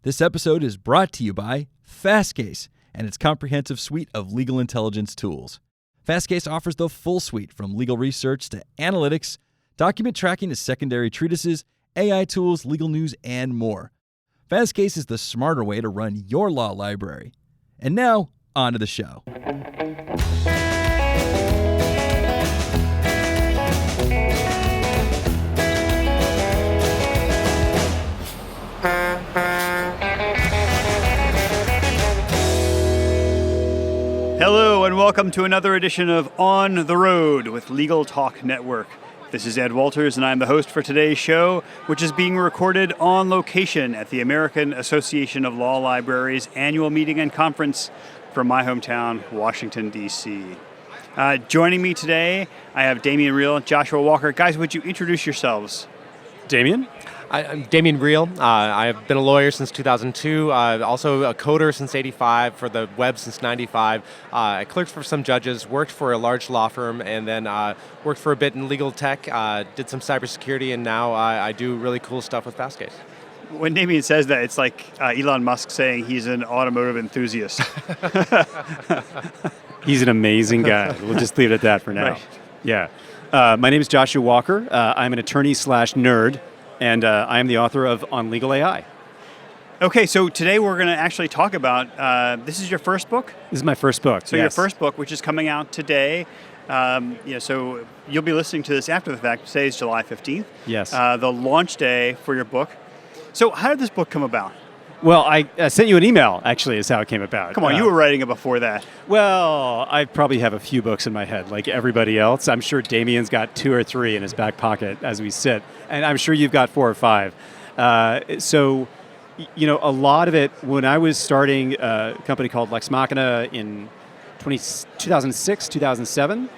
This episode is brought to you by Fastcase and its comprehensive suite of legal intelligence tools. Fastcase offers the full suite from legal research to analytics, document tracking to secondary treatises, AI tools, legal news, and more. Fastcase is the smarter way to run your law library. And now, on to the show. Hello and welcome to another edition of On the Road with Legal Talk Network. This is Ed Walters and I'm the host for today's show, which is being recorded on location at the American Association of Law Libraries annual meeting and conference from my hometown, Washington, D.C. Joining me today, I have Damien Riehl, Joshua Walker. Guys, would you introduce yourselves? Damien? I'm Damien Riehl. I've been a lawyer since 2002, also a coder since 85, for the web since 95. I clerked for some judges, worked for a large law firm, and then worked for a bit in legal tech, did some cybersecurity, and now I do really cool stuff with Fastcase. When Damien says that, it's like Elon Musk saying he's an automotive enthusiast. He's an amazing guy. We'll just leave it at that for now. Right. Yeah. My name is Joshua Walker. I'm an attorney/nerd. And I am the author of On Legal AI. Okay, so today we're going to actually talk about, this is your first book? This is my first book, So yes. your first book, which is coming out today. So you'll be listening to this after the fact. Today is July 15th. Yes. The launch day for your book. So how did this book come about? Well, I sent you an email, actually, is how it came about. Come on, you were writing it before that. Well, I probably have a few books in my head, like everybody else. I'm sure Damien's got 2 or 3 in his back pocket as we sit. And I'm sure you've got 4 or 5. So, you know, a lot of it, when I was starting a company called Lex Machina in 2006, 2007,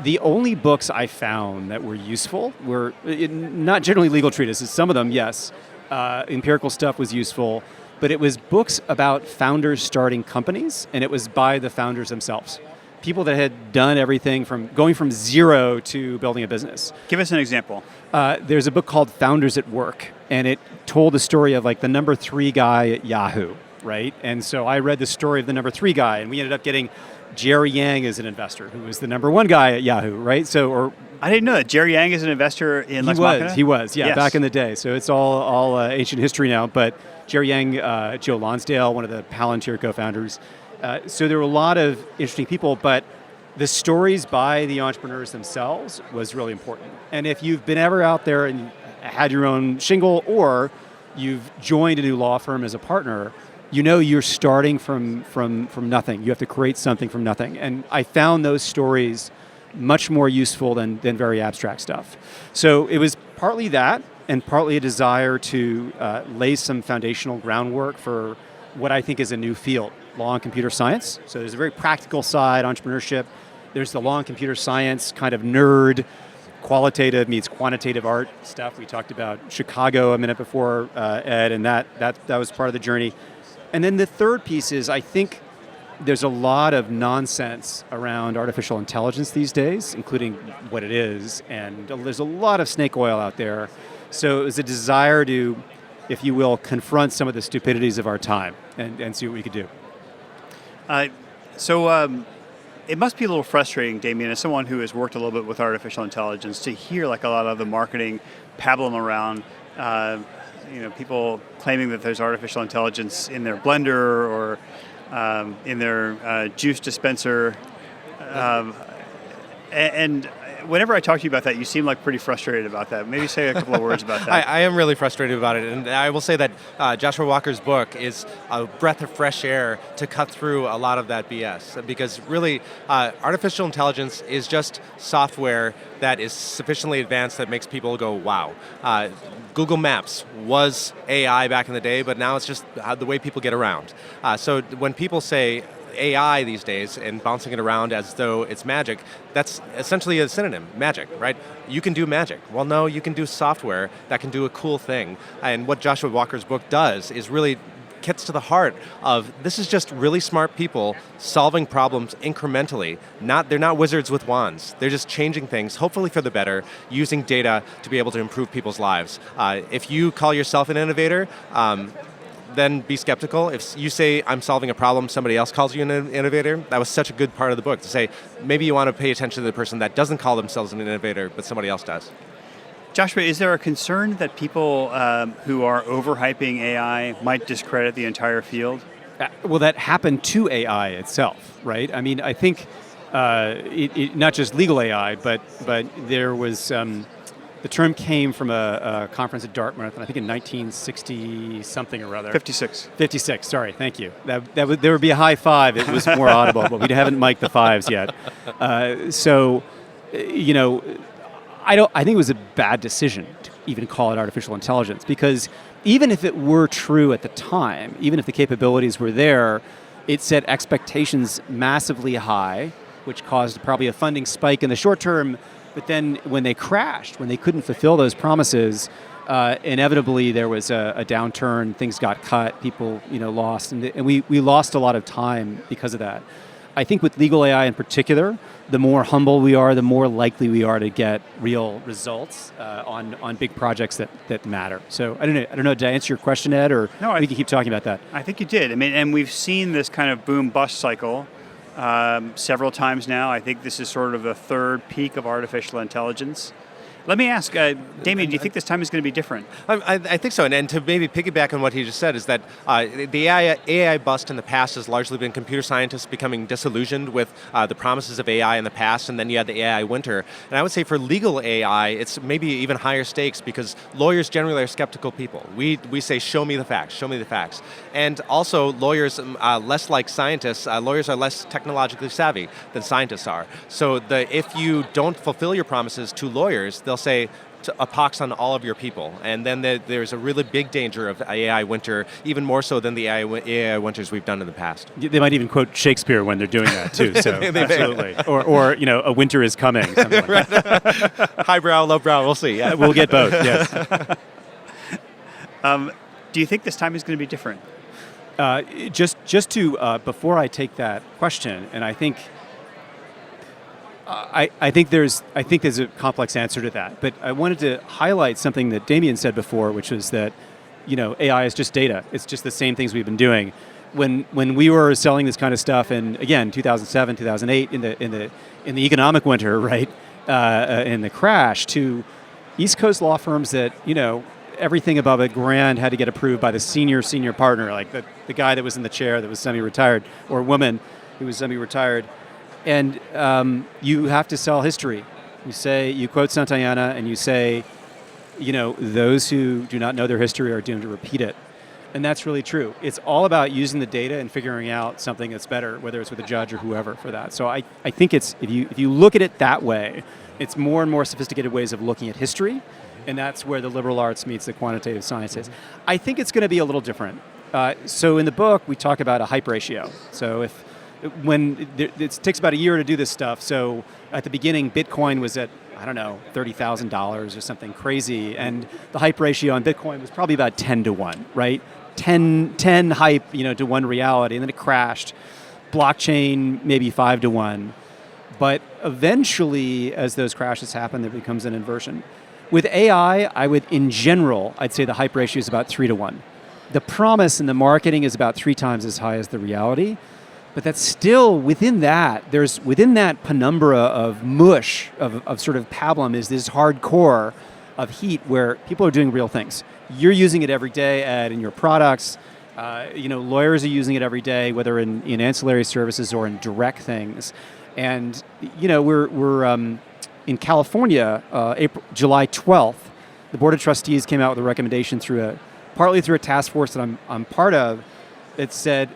the only books I found that were useful were not generally legal treatises. Some of them, yes. Empirical stuff was useful, but it was books about founders starting companies, and it was by the founders themselves. People that had done everything from going from zero to building a business. Give us an example. There's a book called Founders at Work, and it told the story of like the number 3 guy at Yahoo, right? And so I read the story of the number 3 guy, and we ended up getting Jerry Yang as an investor, who was the number 1 guy at Yahoo, right? So, I didn't know that. Jerry Yang is an investor in Lex Machina? He was, yeah, yes. Back in the day. So it's all ancient history now. But Jerry Yang, Joe Lonsdale, one of the Palantir co-founders. So there were a lot of interesting people, but the stories by the entrepreneurs themselves was really important. And if you've been ever out there and had your own shingle, or you've joined a new law firm as a partner, you know you're starting from nothing. You have to create something from nothing. And I found those stories much more useful than very abstract stuff. So it was partly that, and partly a desire to lay some foundational groundwork for what I think is a new field, law and computer science. So there's a very practical side, entrepreneurship. There's the law and computer science kind of nerd, qualitative meets quantitative art stuff. We talked about Chicago a minute before, Ed, and that was part of the journey. And then the third piece is, I think there's a lot of nonsense around artificial intelligence these days, including what it is, and there's a lot of snake oil out there. So it was a desire to, if you will, confront some of the stupidities of our time and see what we could do. It must be a little frustrating, Damien, as someone who has worked a little bit with artificial intelligence, to hear like a lot of the marketing pablum around people claiming that there's artificial intelligence in their blender or in their juice dispenser. And whenever I talk to you about that, you seem like pretty frustrated about that. Maybe say a couple of words about that. I am really frustrated about it, and I will say that Joshua Walker's book is a breath of fresh air to cut through a lot of that BS, because really artificial intelligence is just software that is sufficiently advanced that makes people go, wow. Google Maps was AI back in the day, but now it's just the way people get around. So when people say AI these days and bouncing it around as though it's magic, that's essentially a synonym, magic, right? You can do magic. Well, no, you can do software that can do a cool thing. And what Joshua Walker's book does is really gets to the heart of this is just really smart people solving problems incrementally. They're not wizards with wands. They're just changing things, hopefully for the better, using data to be able to improve people's lives. If you call yourself an innovator, then be skeptical. If you say, I'm solving a problem, somebody else calls you an innovator, that was such a good part of the book to say, maybe you want to pay attention to the person that doesn't call themselves an innovator, but somebody else does. Joshua, is there a concern that people who are overhyping AI might discredit the entire field? Well, that happened to AI itself, right? I mean, I think not just legal AI, but there was, the term came from a conference at Dartmouth, and I think in 1960 something or other. 56. 56, sorry, thank you. There would be a high five, it was more audible, but we haven't mic'd the fives yet. I think it was a bad decision to even call it artificial intelligence, because even if it were true at the time, even if the capabilities were there, it set expectations massively high, which caused probably a funding spike in the short term. But then when they crashed, when they couldn't fulfill those promises, inevitably there was a downturn, things got cut, people lost, and we lost a lot of time because of that. I think with legal AI in particular, the more humble we are, the more likely we are to get real results on big projects that matter. So I don't know. Did I answer your question, Ed, or we can keep talking about that? I think you did. I mean, and we've seen this kind of boom-bust cycle several times now. I think this is sort of the third peak of artificial intelligence. Let me ask, Damien, do you think this time is going to be different? I think so, and to maybe piggyback on what he just said is that the AI bust in the past has largely been computer scientists becoming disillusioned with the promises of AI in the past, and then you had the AI winter. And I would say for legal AI, it's maybe even higher stakes because lawyers generally are skeptical people. We say, show me the facts, show me the facts. And also lawyers, less like scientists, lawyers are less technologically savvy than scientists are. So if you don't fulfill your promises to lawyers, they'll say a pox on all of your people. And then there's a really big danger of AI winter, even more so than the AI winters we've done in the past. They might even quote Shakespeare when they're doing that too, so absolutely. Or a winter is coming, something like that. Highbrow, lowbrow, we'll see. Yeah. We'll get both, yes. Do you think this time is going to be different? Just to, before I take that question, and I think there's a complex answer to that, but I wanted to highlight something that Damien said before, which was that AI is just data. It's just the same things we've been doing. When we were selling this kind of stuff, and again 2007, 2008, in the economic winter, right, in the crash, to East Coast law firms that everything above $1,000 had to get approved by the senior partner, like the guy that was in the chair that was semi-retired, or woman who was semi-retired. And you have to sell history. You quote Santayana, and you say, those who do not know their history are doomed to repeat it. And that's really true. It's all about using the data and figuring out something that's better, whether it's with a judge or whoever for that. So I think it's, if you look at it that way, it's more and more sophisticated ways of looking at history, and that's where the liberal arts meets the quantitative sciences. I think it's going to be a little different. So in the book, we talk about a hype ratio. So it takes about a year to do this stuff. So at the beginning, Bitcoin was at, $30,000 or something crazy. And the hype ratio on Bitcoin was probably about 10 to 1, right? 10 hype, to 1 reality. And then it crashed. Blockchain, maybe 5 to 1. But eventually, as those crashes happen, there becomes an inversion. With AI, I'd say the hype ratio is about 3 to 1. The promise and the marketing is about 3 times as high as the reality. But that's still within that penumbra of mush, of sort of pablum, is this hardcore of heat where people are doing real things. You're using it every day, Ed, in your products. Lawyers are using it every day, whether in ancillary services or in direct things. And we're in California, July 12th, the Board of Trustees came out with a recommendation partly through a task force that I'm part of, that said,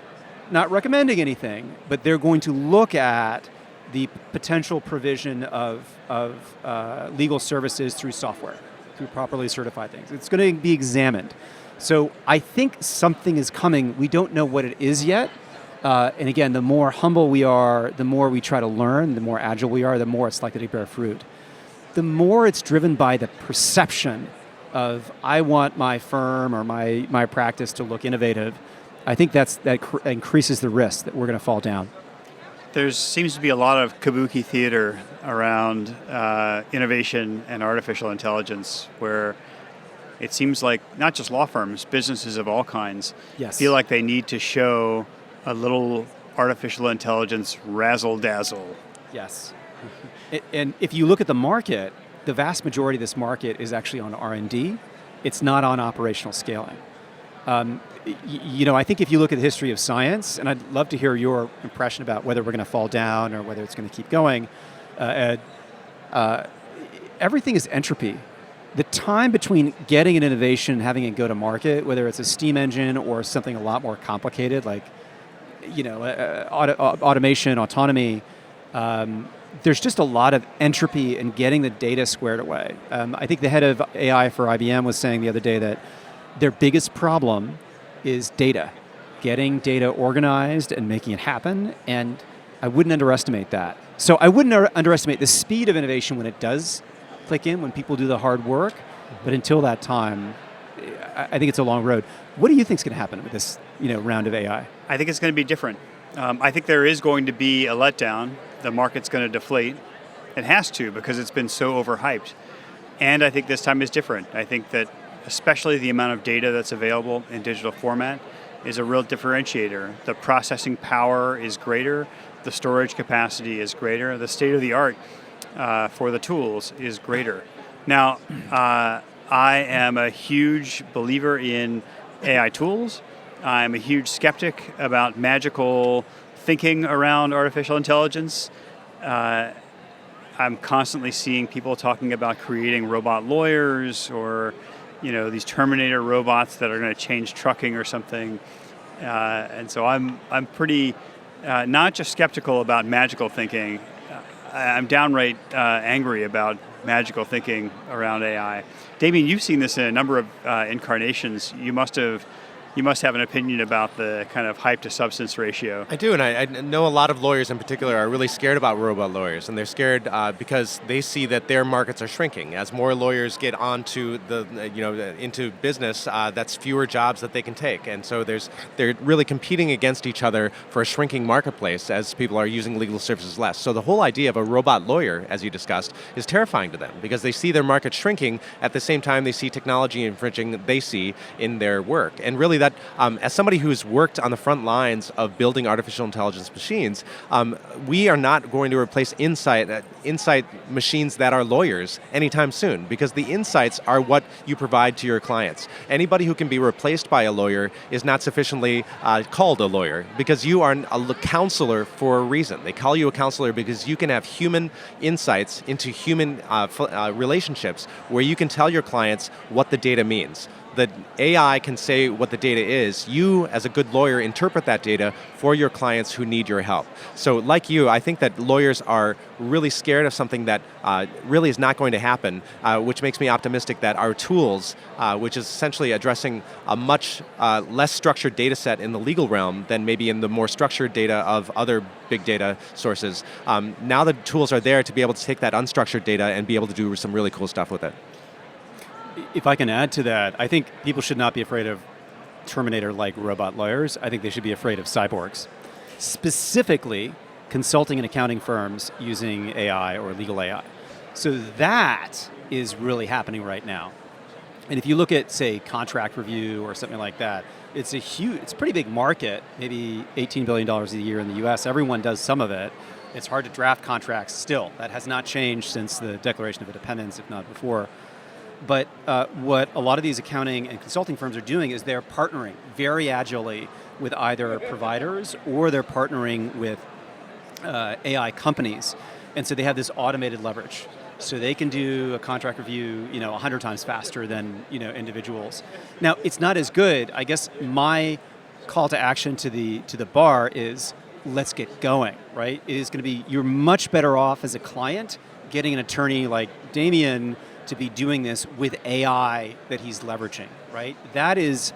not recommending anything, but they're going to look at the potential provision of legal services through software, through properly certified things. It's going to be examined. So I think something is coming. We don't know what it is yet. And again, the more humble we are, the more we try to learn, the more agile we are, the more it's likely to bear fruit. The more it's driven by the perception of, I want my firm or my practice to look innovative, I think that increases the risk that we're going to fall down. There seems to be a lot of kabuki theater around innovation and artificial intelligence, where it seems like not just law firms, businesses of all kinds Yes. feel like they need to show a little artificial intelligence razzle-dazzle. Yes. And if you look at the market, the vast majority of this market is actually on R&D. It's not on operational scaling. I think if you look at the history of science, and I'd love to hear your impression about whether we're going to fall down or whether it's going to keep going, Ed, everything is entropy. The time between getting an innovation and having it go to market, whether it's a steam engine or something a lot more complicated like automation, autonomy, there's just a lot of entropy in getting the data squared away. I think the head of AI for IBM was saying the other day that their biggest problem is data, getting data organized and making it happen, and I wouldn't underestimate that. So I wouldn't underestimate the speed of innovation when it does click in, when people do the hard work, but until that time, I think it's a long road. What do you think is going to happen with this round of AI? I think it's going to be different. I think there is going to be a letdown. The market's going to deflate. It has to, because it's been so overhyped. And I think this time is different. I think that especially the amount of data that's available in digital format is a real differentiator. The processing power is greater, the storage capacity is greater, the state of the art for the tools is greater. Now, I am a huge believer in AI tools. I'm a huge skeptic about magical thinking around artificial intelligence. I'm constantly seeing people talking about creating robot lawyers or these Terminator robots that are going to change trucking or something. And so I'm pretty not just skeptical about magical thinking. I'm downright angry about magical thinking around AI. Damien, you've seen this in a number of incarnations. You must have an opinion about the kind of hype to substance ratio. I do, and I know a lot of lawyers in particular are really scared about robot lawyers, and they're scared because they see that their markets are shrinking. As more lawyers get onto into business, that's fewer jobs that they can take, and so they're really competing against each other for a shrinking marketplace as people are using legal services less. So the whole idea of a robot lawyer, as you discussed, is terrifying to them because they see their market shrinking at the same time they see technology infringing they see in their work, and really that, as somebody who's worked on the front lines of building artificial intelligence machines, we are not going to replace insight machines that are lawyers anytime soon, because the insights are what you provide to your clients. Anybody who can be replaced by a lawyer is not sufficiently called a lawyer, because you are a counselor for a reason. They call you a counselor because you can have human insights into human relationships where you can tell your clients what the data means. The AI can say what the data is. You, as a good lawyer, interpret that data for your clients who need your help. So like you, I think that lawyers are really scared of something that really is not going to happen, which makes me optimistic that our tools, which is essentially addressing a much less structured data set in the legal realm than maybe in the more structured data of other big data sources, now the tools are there to be able to take that unstructured data and be able to do some really cool stuff with it. If I can add to that, I think people should not be afraid of Terminator-like robot lawyers. I think they should be afraid of cyborgs. Specifically, consulting and accounting firms using AI or legal AI. So that is really happening right now. And if you look at, say, contract review or something like that, it's a pretty big market, maybe $18 billion a year in the US. Everyone does some of it. It's hard to draft contracts still. That has not changed since the Declaration of Independence, if not before. But what a lot of these accounting and consulting firms are doing is they're partnering very agilely with either providers or they're partnering with AI companies. And so they have this automated leverage. So they can do a contract review, 100 times faster than, individuals. Now, it's not as good. I guess my call to action to the bar is let's get going, right? It is going to be, you're much better off as a client getting an attorney like Damien to be doing this with AI that he's leveraging, right? That is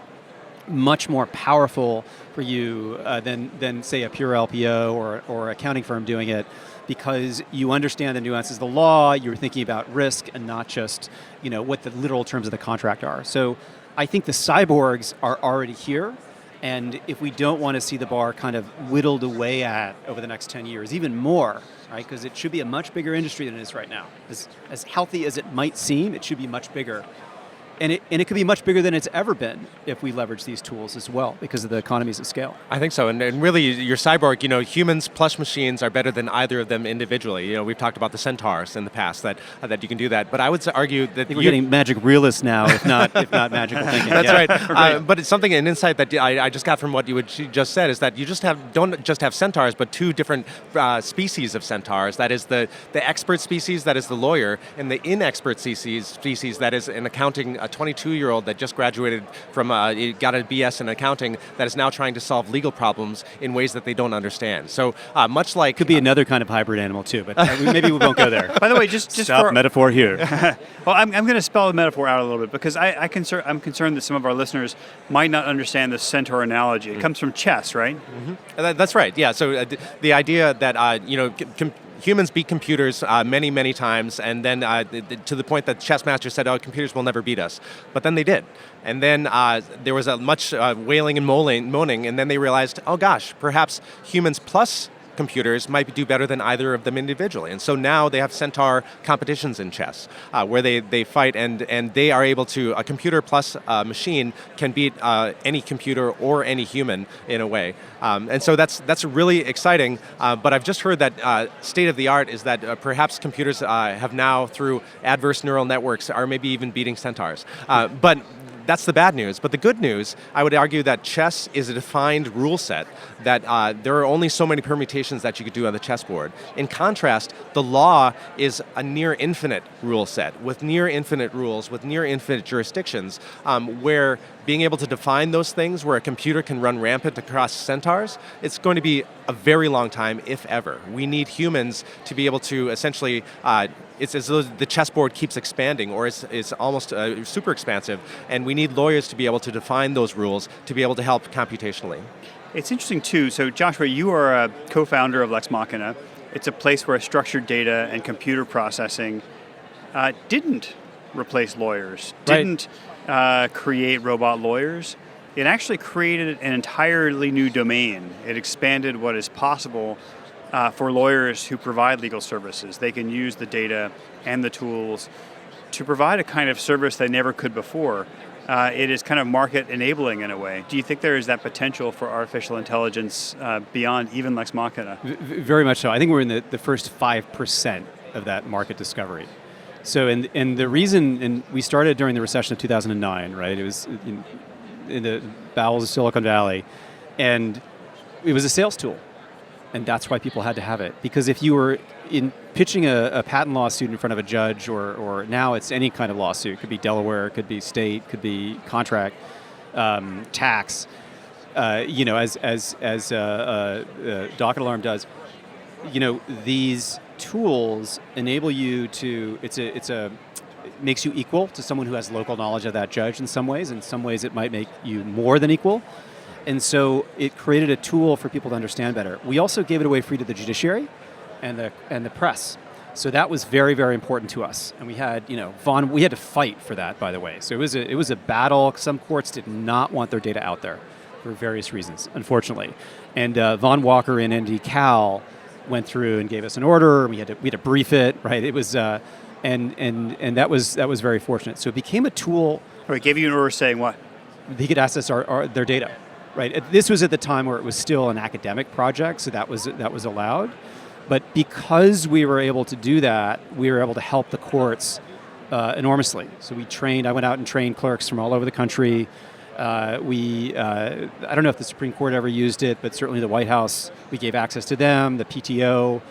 much more powerful for you than say a pure LPO or accounting firm doing it, because you understand the nuances of the law, you're thinking about risk and not just what the literal terms of the contract are. So I think the cyborgs are already here, and if we don't want to see the bar kind of whittled away at over the next 10 years, even more, right? Because it should be a much bigger industry than it is right now. As healthy as it might seem, it should be much bigger. And it could be much bigger than it's ever been if we leverage these tools as well because of the economies of scale. I think so, and really, your cyborg, humans plus machines are better than either of them individually. We've talked about the centaurs in the past that you can do that, but I would argue that we're getting magic realist now, if not magical thinking. That's right. But it's an insight that I just got from what you just said is that you don't just have centaurs, but two different species of centaurs. That is the expert species, that is the lawyer, and the inexpert species that is an accounting. A 22-year-old that just graduated from, got a BS in accounting that is now trying to solve legal problems in ways that they don't understand. So much like... Could be another kind of hybrid animal too, but maybe we won't go there. By the way, just Stop metaphor here. Well, I'm going to spell the metaphor out a little bit because I'm concerned that some of our listeners might not understand the centaur analogy. It comes from chess, right? Mm-hmm. That's right, yeah. So the idea that, humans beat computers many, many times, and then to the point that chess masters said, "Oh, computers will never beat us," but then they did, and then there was a much wailing and moaning, and then they realized, "Oh gosh, perhaps humans plus computers might do better than either of them individually." And so now they have centaur competitions in chess where they fight and they are able to, a computer plus machine can beat any computer or any human in a way. And so that's really exciting. But I've just heard that state of the art is that perhaps computers have now, through adverse neural networks, are maybe even beating centaurs. But that's the bad news. But the good news, I would argue that chess is a defined rule set, that there are only so many permutations that you could do on the chessboard. In contrast, the law is a near infinite rule set, with near infinite rules, with near infinite jurisdictions, where being able to define those things where a computer can run rampant across centaurs, it's going to be a very long time, if ever. We need humans to be able to essentially, it's as though the chessboard keeps expanding, or it's almost super expansive, and we need lawyers to be able to define those rules to be able to help computationally. It's interesting too, so Joshua, you are a co-founder of Lex Machina. It's a place where structured data and computer processing didn't replace lawyers, didn't create robot lawyers. It actually created an entirely new domain. It expanded what is possible for lawyers who provide legal services. They can use the data and the tools to provide a kind of service they never could before. It is kind of market enabling in a way. Do you think there is that potential for artificial intelligence beyond even Lex Machina? Very much so. I think we're in the first 5% of that market discovery. So, and the reason, and we started during the recession of 2009, right? It was in the bowels of Silicon Valley, and it was a sales tool. And that's why people had to have it. Because if you were pitching a patent lawsuit in front of a judge, or now it's any kind of lawsuit, it could be Delaware, it could be state, could be contract, tax, as Docket Alarm does, these tools enable you to, it makes you equal to someone who has local knowledge of that judge in some ways. In some ways it might make you more than equal. And so it created a tool for people to understand better. We also gave it away free to the judiciary and the press. So that was very, very important to us. And we had, we had to fight for that, by the way. So it was a battle. Some courts did not want their data out there for various reasons, unfortunately. And Von Walker and ND Cal went through and gave us an order. We had to brief it, right? It was and that was very fortunate. So it became a tool. It gave you an order saying what? They could access their data. Right. This was at the time where it was still an academic project, so that was allowed. But because we were able to do that, we were able to help the courts enormously. So I went out and trained clerks from all over the country. I don't know if the Supreme Court ever used it, but certainly the White House, we gave access to them, the PTO,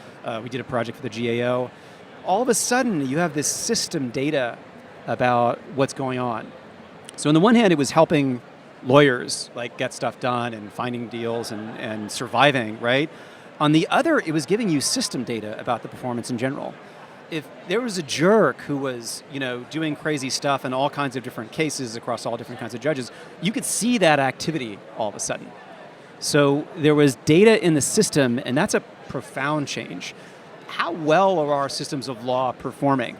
we did a project for the GAO. All of a sudden, you have this system data about what's going on. So on the one hand, it was helping lawyers get stuff done and finding deals and surviving, right? On the other, it was giving you system data about the performance in general. If there was a jerk who was, doing crazy stuff in all kinds of different cases across all different kinds of judges, you could see that activity all of a sudden. So there was data in the system, and that's a profound change. How well are our systems of law performing?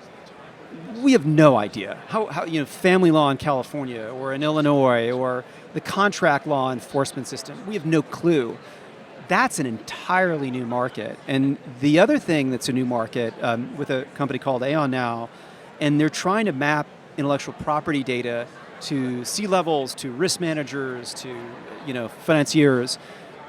We have no idea. How family law in California or in Illinois or the contract law enforcement system, we have no clue. That's an entirely new market. And the other thing that's a new market with a company called Aon now, and they're trying to map intellectual property data to C-levels, to risk managers, to financiers.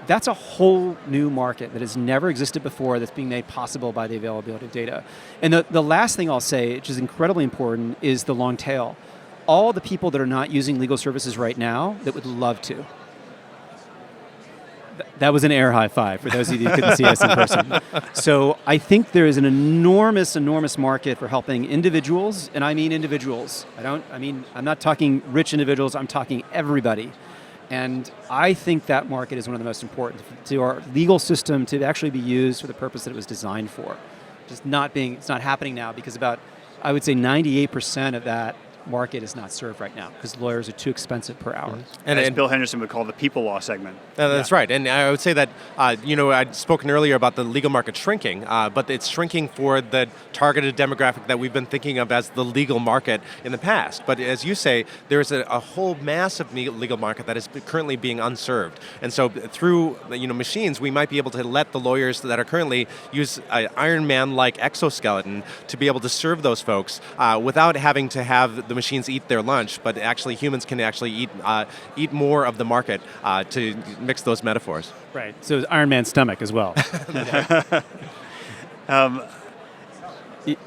That's a whole new market that has never existed before that's being made possible by the availability of data. And the last thing I'll say, which is incredibly important, is the long tail. All the people that are not using legal services right now that would love to. That was an air high five for those of you who couldn't see us in person. So I think there is an enormous, enormous market for helping individuals, and I mean individuals. I'm not talking rich individuals, I'm talking everybody. And I think that market is one of the most important to our legal system to actually be used for the purpose that it was designed for. It's not happening now because I would say 98% of that market is not served right now because lawyers are too expensive per hour. And as Bill Henderson would call the people law segment. That's right. And I would say that, I'd spoken earlier about the legal market shrinking, but it's shrinking for the targeted demographic that we've been thinking of as the legal market in the past. But as you say, there's a whole massive legal market that is currently being unserved. And so through machines, we might be able to let the lawyers that are currently use an Iron Man-like exoskeleton to be able to serve those folks without having to have the machines eat their lunch, but actually humans can actually eat more of the market to mix those metaphors. Right. So it's Iron Man's stomach as well.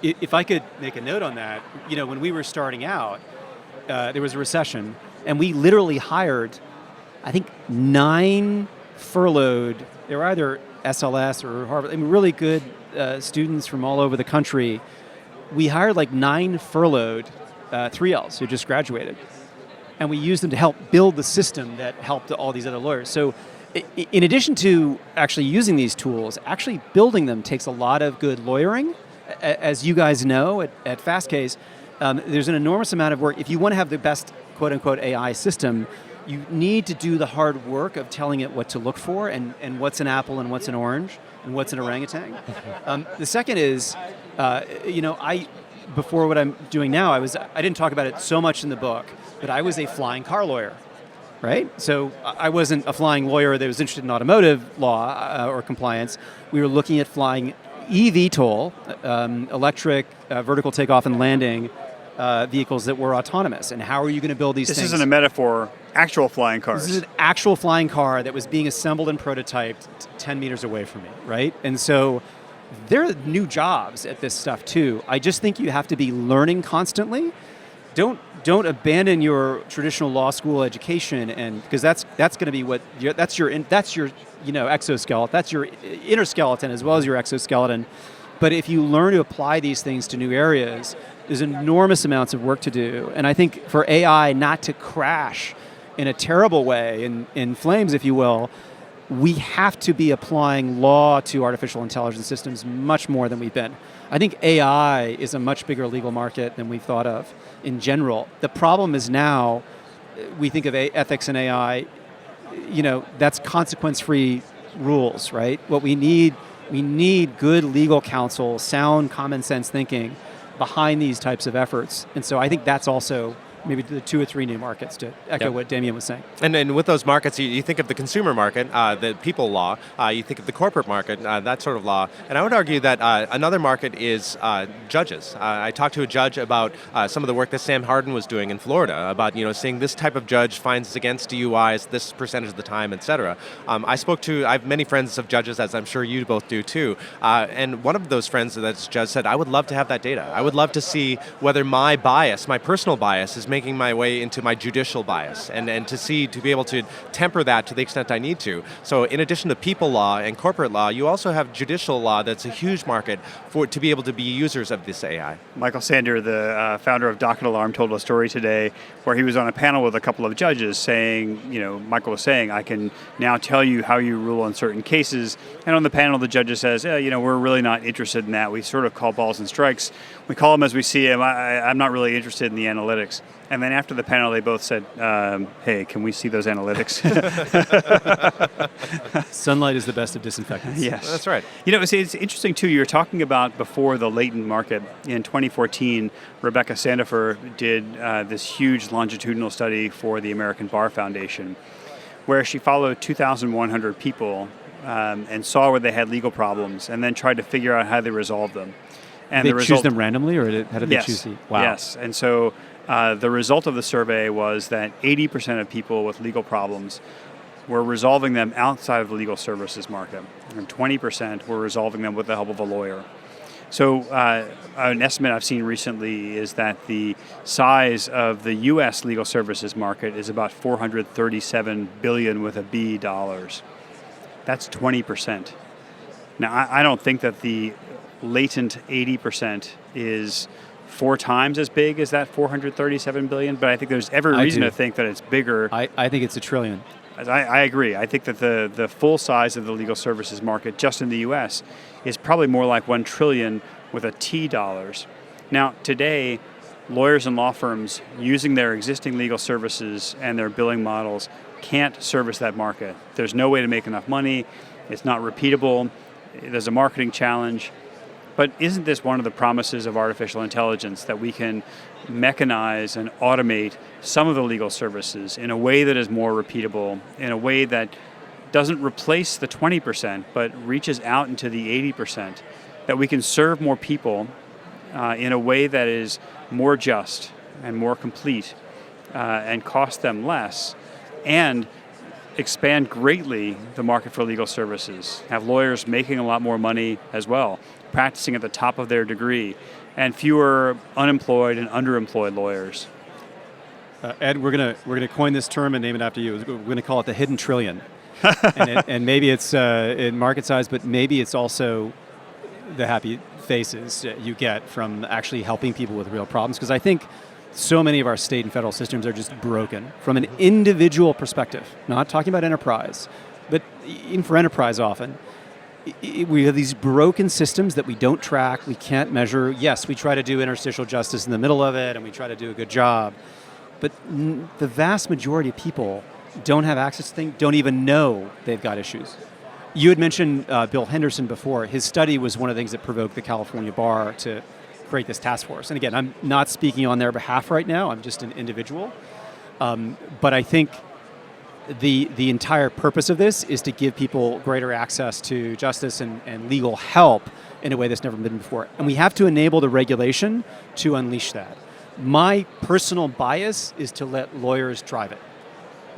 If I could make a note on that, when we were starting out, there was a recession, and we literally hired, I think, 9 furloughed. They were either SLS or Harvard. Really good students from all over the country. We hired like 9 furloughed 3Ls who just graduated. And we used them to help build the system that helped all these other lawyers. So in addition to actually using these tools, actually building them takes a lot of good lawyering. As you guys know at Fastcase, there's an enormous amount of work. If you want to have the best quote-unquote AI system, you need to do the hard work of telling it what to look for and what's an apple and what's an orange and what's an orangutan. The second is, before what I'm doing now, I didn't talk about it so much in the book, but I was a flying car lawyer, right? So I wasn't a flying lawyer that was interested in automotive law or compliance. We were looking at flying eVTOL, electric vertical takeoff and landing vehicles that were autonomous. And how are you going to build these things? This isn't a metaphor, actual flying cars. This is an actual flying car that was being assembled and prototyped 10 meters away from me, right? And so there are new jobs at this stuff too. I just think you have to be learning constantly. Don't abandon your traditional law school education, and because that's going to be that's your exoskeleton. That's your inner skeleton as well as your exoskeleton. But if you learn to apply these things to new areas, there's enormous amounts of work to do. And I think for AI not to crash in a terrible way, in flames, if you will, we have to be applying law to artificial intelligence systems much more than we've been. I think AI is a much bigger legal market than we've thought of in general. The problem is now, we think of ethics and AI, that's consequence-free rules, right? What we need good legal counsel, sound common sense thinking behind these types of efforts. And so I think that's also maybe the 2 or 3 new markets, to echo what Damien was saying. And with those markets, you think of the consumer market, the people law, you think of the corporate market, that sort of law. And I would argue that another market is judges. I talked to a judge about some of the work that Sam Harden was doing in Florida, about saying this type of judge finds against DUIs this percentage of the time, et cetera. I have many friends of judges, as I'm sure you both do too, and one of those friends that's judge said, I would love to have that data. I would love to see whether my personal bias, is making my way into my judicial bias, and to be able to temper that to the extent I need to. So in addition to people law and corporate law, you also have judicial law that's a huge market to be able to be users of this AI. Michael Sander, the founder of Docket Alarm, told a story today where he was on a panel with a couple of judges saying, Michael was saying, I can now tell you how you rule on certain cases. And on the panel, the judge says, we're really not interested in that. We sort of call balls and strikes. We call them as we see them. I'm not really interested in the analytics. And then after the panel, they both said, hey, can we see those analytics? Sunlight is the best of disinfectants. Yes. That's right. It's interesting, too. You were talking about before the latent market. In 2014, Rebecca Sandifer did this huge longitudinal study for the American Bar Foundation, where she followed 2,100 people and saw where they had legal problems and then tried to figure out how they resolved them. And they choose them randomly, or how did they choose them? Wow. Yes, and so The result of the survey was that 80% of people with legal problems were resolving them outside of the legal services market, and 20% were resolving them with the help of a lawyer. So an estimate I've seen recently is that the size of the U.S. legal services market is about $437 billion with a B dollars. That's 20%. Now, I don't think that the latent 80% is 4 times as big as that $437 billion, but I think there's every reason to think that it's bigger. I think it's $1 trillion. I agree. I think that the full size of the legal services market just in the U.S. is probably more like $1 trillion with a T dollars. Now, today, lawyers and law firms using their existing legal services and their billing models can't service that market. There's no way to make enough money. It's not repeatable. There's a marketing challenge. But isn't this one of the promises of artificial intelligence, that we can mechanize and automate some of the legal services in a way that is more repeatable, in a way that doesn't replace the 20%, but reaches out into the 80%, that we can serve more people in a way that is more just and more complete and cost them less, and expand greatly the market for legal services, have lawyers making a lot more money as well, practicing at the top of their degree, and fewer unemployed and underemployed lawyers. Ed, we're gonna coin this term and name it after you. We're going to call it the hidden trillion. and maybe it's in market size, but maybe it's also the happy faces you get from actually helping people with real problems. Because I think so many of our state and federal systems are just broken from an individual perspective. Not talking about enterprise, but even for enterprise often. We have these broken systems that we don't track, we can't measure. Yes, we try to do interstitial justice in the middle of it, and we try to do a good job. But the vast majority of people don't have access to things, don't even know they've got issues. You had mentioned Bill Henderson before. His study was one of the things that provoked the California bar to create this task force. And again, I'm not speaking on their behalf right now, I'm just an individual. But I think the entire purpose of this is to give people greater access to justice and legal help in a way that's never been before. And we have to enable the regulation to unleash that. My personal bias is to let lawyers drive it.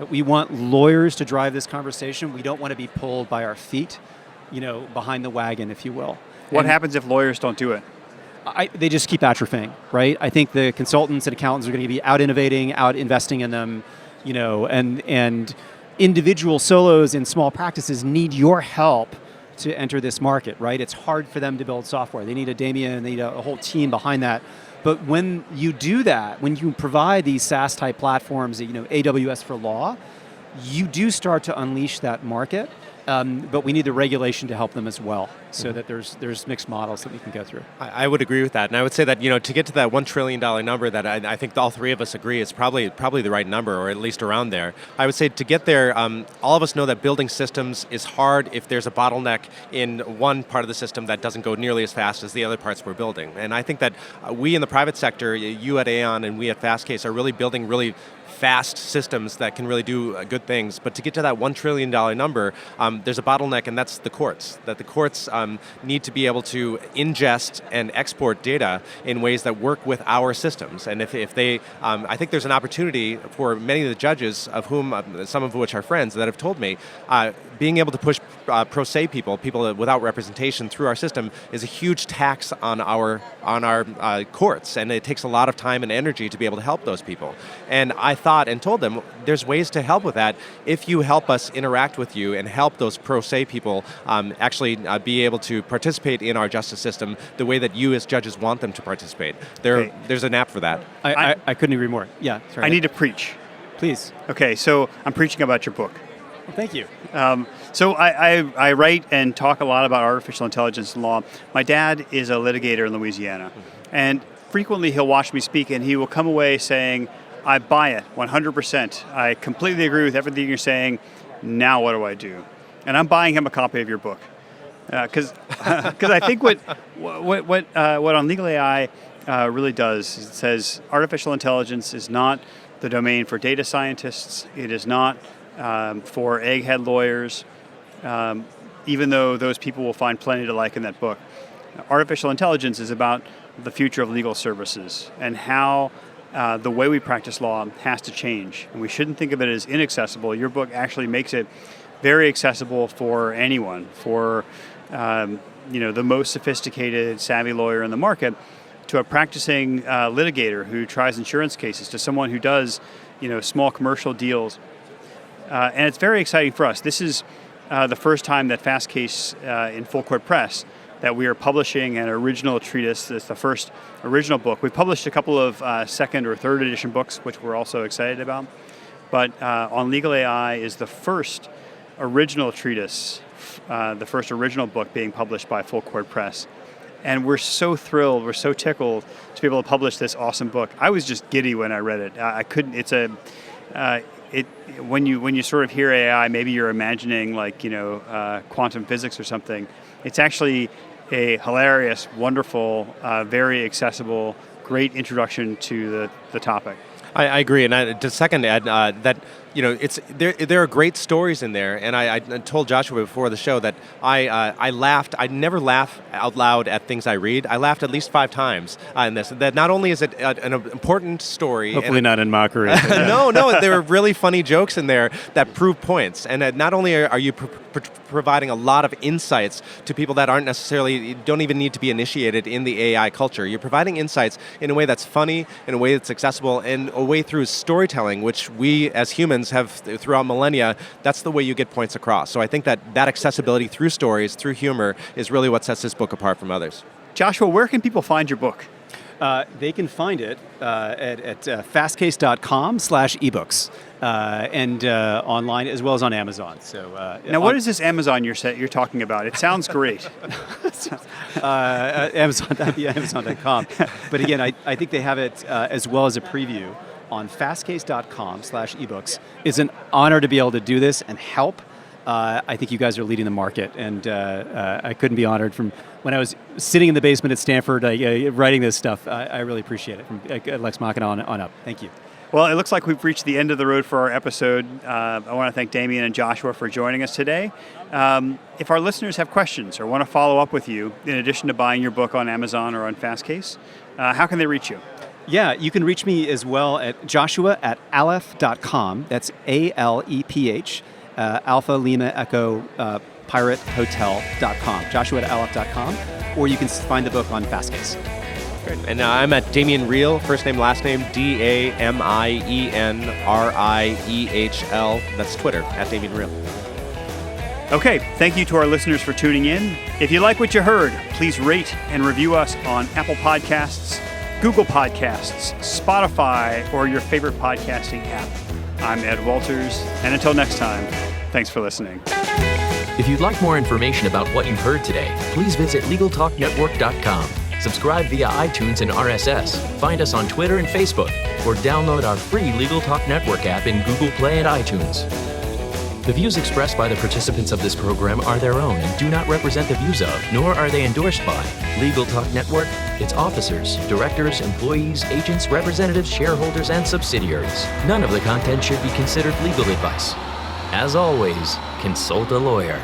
We want lawyers to drive this conversation. We don't want to be pulled by our feet, behind the wagon, if you will. What happens if lawyers don't do it? They just keep atrophying, right? I think the consultants and accountants are going to be out innovating, out investing in them, and individual solos in small practices need your help to enter this market, right? It's hard for them to build software. They need a Damien, they need a whole team behind that. But when you do that, when you provide these SaaS type platforms, AWS for law, you do start to unleash that market. But we need the regulation to help them as well, so that there's mixed models that we can go through. I would agree with that, and I would say that to get to that $1 trillion number that I think all three of us agree is probably the right number, or at least around there. I would say to get there, all of us know that building systems is hard if there's a bottleneck in one part of the system that doesn't go nearly as fast as the other parts we're building. And I think that we in the private sector, you at AALL and we at Fastcase, are really building really fast systems that can really do good things. But to get to that $1 trillion number, there's a bottleneck, and that's the courts. That the courts need to be able to ingest and export data in ways that work with our systems. And if they, I think there's an opportunity for many of the judges, of whom some of which are friends, that have told me, being able to push pro se people without representation through our system is a huge tax on our courts, and it takes a lot of time and energy to be able to help those people. And I thought and told them, there's ways to help with that if you help us interact with you and help those pro se people actually be able to participate in our justice system the way that you as judges want them to participate. There's an app for that. I couldn't agree more. Yeah, sorry. I need to preach. Please. Okay, so I'm preaching about your book. Well, thank you. So I write and talk a lot about artificial intelligence and law. My dad is a litigator in Louisiana, and frequently he'll watch me speak, and he will come away saying, I buy it 100%. I completely agree with everything you're saying. Now what do I do? And I'm buying him a copy of your book. Because I think what on Legal AI really does is it says artificial intelligence is not the domain for data scientists. It is not for egghead lawyers, even though those people will find plenty to like in that book. Artificial intelligence is about the future of legal services and how the way we practice law has to change, and we shouldn't think of it as inaccessible. Your book actually makes it very accessible for anyone, for the most sophisticated, savvy lawyer in the market, to a practicing litigator who tries insurance cases, to someone who does small commercial deals. And it's very exciting for us. This is the first time that Fastcase in Full Court Press that we are publishing an original treatise. It's the first original book. We've published a couple of second or third edition books, which we're also excited about. But on Legal AI is the first original treatise, the first original book being published by Full Court Press. And we're so thrilled, we're so tickled to be able to publish this awesome book. I was just giddy when I read it. I couldn't, when you sort of hear AI, maybe you're imagining quantum physics or something. It's actually a hilarious, wonderful, very accessible, great introduction to the topic. I agree, and to second add that there are great stories in there, and I told Joshua before the show that I laughed. I never laugh out loud at things I read. I laughed at least 5 times in this. That not only is it an important story, hopefully not in mockery. no, there are really funny jokes in there that prove points, and not only are you providing a lot of insights to people that don't even need to be initiated in the AI culture. You're providing insights in a way that's funny, in a way that's accessible, and a way through storytelling, which we as humans have throughout millennia. That's the way you get points across. So I think that accessibility through stories, through humor, is really what sets this book apart from others. Joshua, where can people find your book? They can find it at fastcase.com/ebooks and online as well as on Amazon. So now, what is this Amazon you're talking about? It sounds great. Amazon.com. But again, I think they have it as well as a preview on fastcase.com/ebooks. It's an honor to be able to do this and help. I think you guys are leading the market, and I couldn't be honored. From when I was sitting in the basement at Stanford writing this stuff, I really appreciate it, from Lex Machina on up. Thank you. Well, it looks like we've reached the end of the road for our episode. I want to thank Damien and Joshua for joining us today. If our listeners have questions or want to follow up with you, in addition to buying your book on Amazon or on Fastcase, how can they reach you? Yeah, you can reach me as well at joshua@aleph.com. That's ALEPH. Alpha Lima Echo Pirate Hotel.com, joshua@aleph.com, or you can find the book on Fastcase. Great. And I'm at Damien Riehl, first name, last name, DAMIENRIEHL. That's Twitter, at Damien Riehl. Okay, thank you to our listeners for tuning in. If you like what you heard, please rate and review us on Apple Podcasts, Google Podcasts, Spotify, or your favorite podcasting app. I'm Ed Walters, and until next time, thanks for listening. If you'd like more information about what you've heard today, please visit LegalTalkNetwork.com. Subscribe via iTunes and RSS. Find us on Twitter and Facebook, or download our free Legal Talk Network app in Google Play and iTunes. The views expressed by the participants of this program are their own and do not represent the views of, nor are they endorsed by, Legal Talk Network, its officers, directors, employees, agents, representatives, shareholders, and subsidiaries. None of the content should be considered legal advice. As always, consult a lawyer.